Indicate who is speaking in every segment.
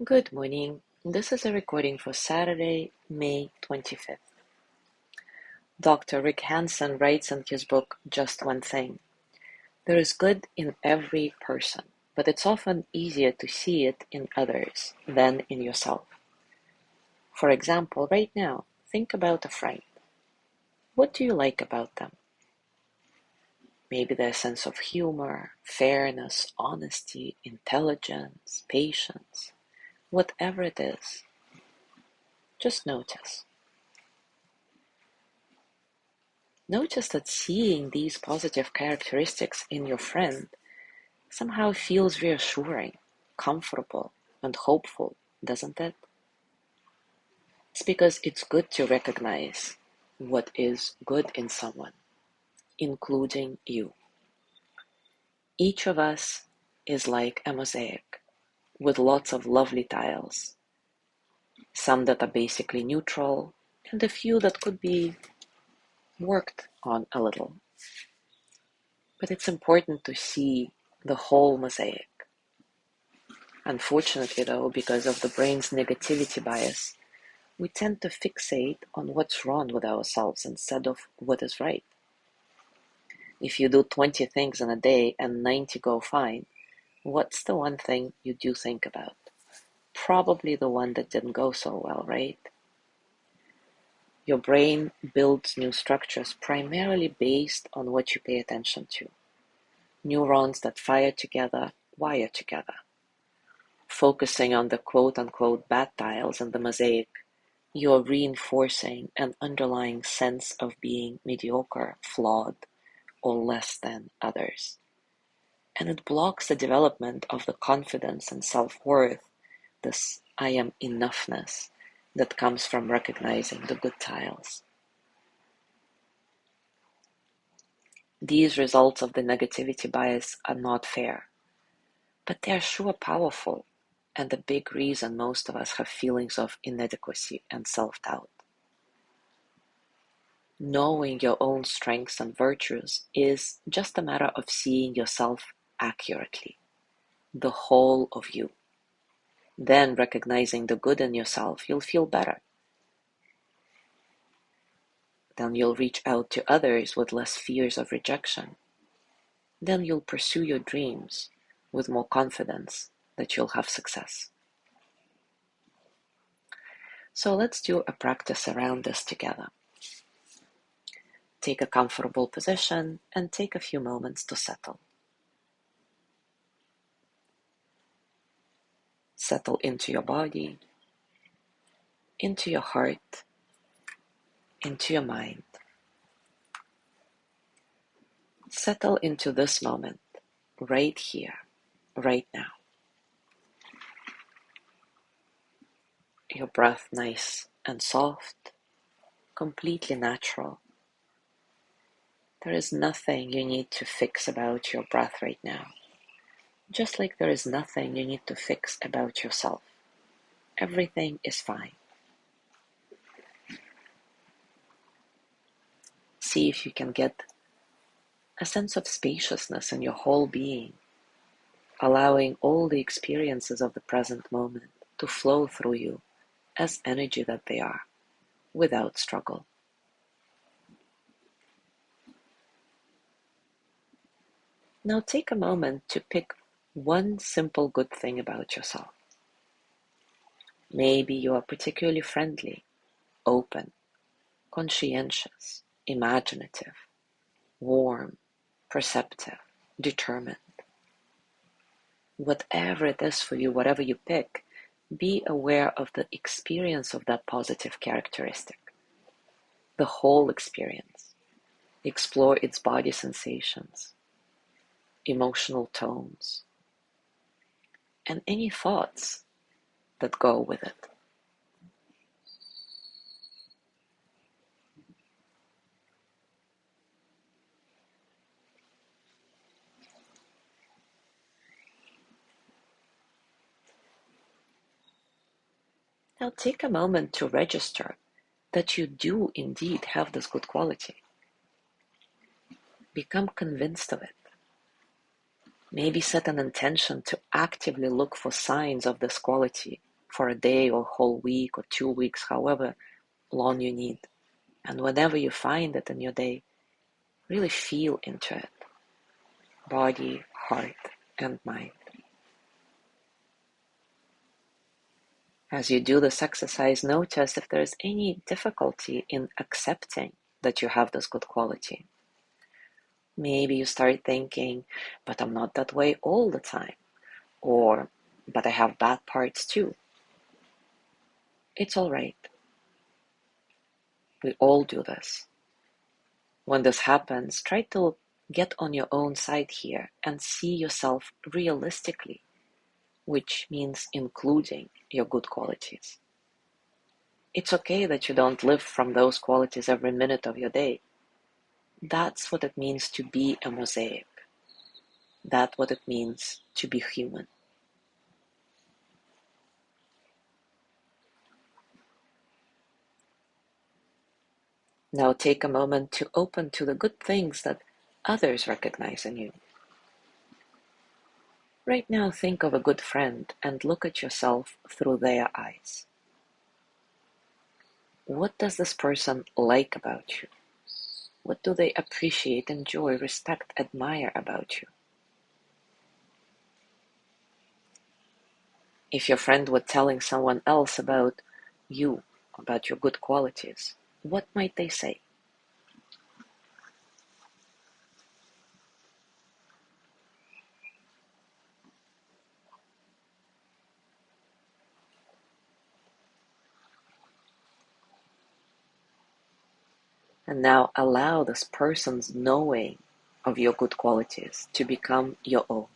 Speaker 1: Good morning. This is a recording for Saturday, May 25th. Dr. Rick Hansen writes in his book, Just One Thing. There is good in every person, but it's often easier to see it in others than in yourself. For example, right now, think about a friend. What do you like about them? Maybe their sense of humor, fairness, honesty, intelligence, patience, whatever it is. Just notice. Notice that seeing these positive characteristics in your friend somehow feels reassuring, comfortable, and hopeful, doesn't it? It's because it's good to recognize what is good in someone, including you. Each of us is like a mosaic with lots of lovely tiles, some that are basically neutral, and a few that could be worked on a little. But it's important to see the whole mosaic. Unfortunately, though, because of the brain's negativity bias, we tend to fixate on what's wrong with ourselves instead of what is right. If you do 20 things in a day and 90 go fine, what's the one thing you do think about? Probably the one that didn't go so well, right? Your brain builds new structures primarily based on what you pay attention to. Neurons that fire together wire together. Focusing on the quote-unquote bad tiles in the mosaic, you're reinforcing an underlying sense of being mediocre, flawed, or less than others. And it blocks the development of the confidence and self-worth, this I am enoughness that comes from recognizing the good tiles. These results of the negativity bias are not fair, but they are sure powerful and a big reason most of us have feelings of inadequacy and self-doubt. Knowing your own strengths and virtues is just a matter of seeing yourself accurately, the whole of you. Then recognizing the good in yourself, you'll feel better. Then you'll reach out to others with less fears of rejection. Then you'll pursue your dreams with more confidence that you'll have success. So let's do a practice around this together. Take a comfortable position and take a few moments to settle. Settle into your body, into your heart, into your mind. Settle into this moment, right here, right now. Your breath nice and soft, completely natural. There is nothing you need to fix about your breath right now. Just like there is nothing you need to fix about yourself. Everything is fine. See if you can get a sense of spaciousness in your whole being, allowing all the experiences of the present moment to flow through you as energy that they are, without struggle. Now take a moment to pick one simple good thing about yourself. Maybe you are particularly friendly, open, conscientious, imaginative, warm, perceptive, determined. Whatever it is for you, whatever you pick, be aware of the experience of that positive characteristic, the whole experience. Explore its body sensations, emotional tones, and any thoughts that go with it. Now take a moment to register that you do indeed have this good quality. Become convinced of it. Maybe set an intention to actively look for signs of this quality for a day or whole week or 2 weeks, however long you need. And whenever you find it in your day, really feel into it. Body, heart, and mind. As you do this exercise, notice if there is any difficulty in accepting that you have this good quality. Maybe you start thinking, but I'm not that way all the time. Or, but I have bad parts too. It's all right. We all do this. When this happens, try to get on your own side here and see yourself realistically, which means including your good qualities. It's okay that you don't live from those qualities every minute of your day. That's what it means to be a mosaic. That's what it means to be human. Now take a moment to open to the good things that others recognize in you. Right now, think of a good friend and look at yourself through their eyes. What does this person like about you? What do they appreciate, enjoy, respect, admire about you? If your friend were telling someone else about you, about your good qualities, what might they say? And now allow this person's knowing of your good qualities to become your own.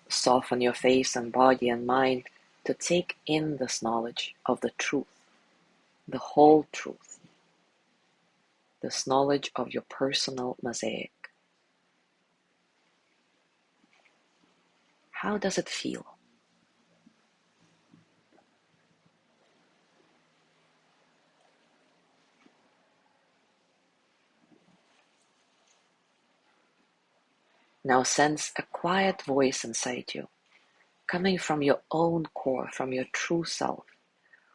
Speaker 1: Soften your face and body and mind to take in this knowledge of the truth, the whole truth, this knowledge of your personal mosaic. How does it feel? Now sense a quiet voice inside you, coming from your own core, from your true self,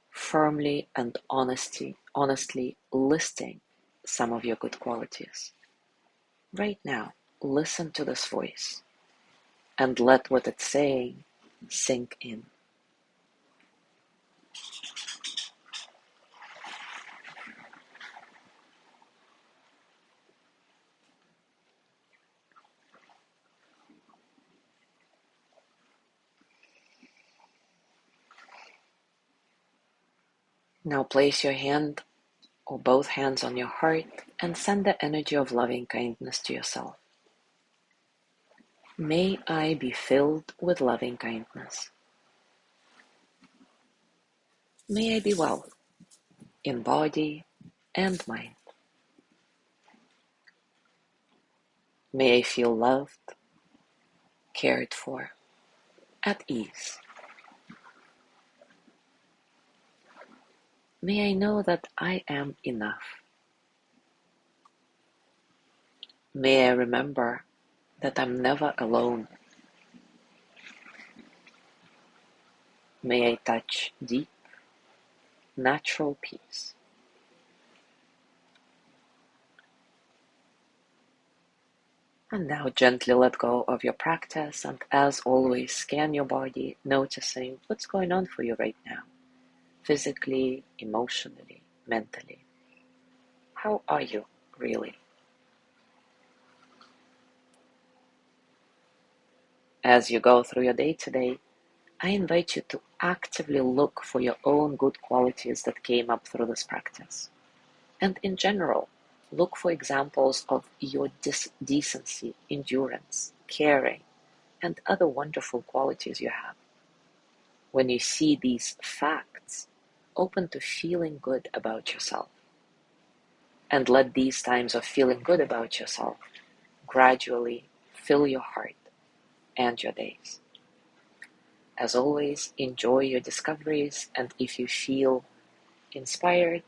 Speaker 1: firmly and honestly listing some of your good qualities. Right now, listen to this voice and let what it's saying sink in. Now place your hand or both hands on your heart and send the energy of loving kindness to yourself. May I be filled with loving kindness. May I be well in body and mind. May I feel loved, cared for, at ease. May I know that I am enough. May I remember that I'm never alone. May I touch deep, natural peace. And now gently let go of your practice and as always scan your body, noticing what's going on for you right now, physically, emotionally, mentally. How are you really? As you go through your day today, I invite you to actively look for your own good qualities that came up through this practice. And in general, look for examples of your decency, endurance, caring, and other wonderful qualities you have. When you see these facts, open to feeling good about yourself. And let these times of feeling good about yourself gradually fill your heart and your days. As always, enjoy your discoveries, and if you feel inspired,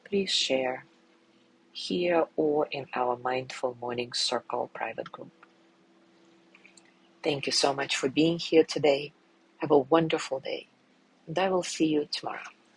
Speaker 1: please share here or in our Mindful Morning Circle private group. Thank you so much for being here today. Have a wonderful day, and I will see you tomorrow.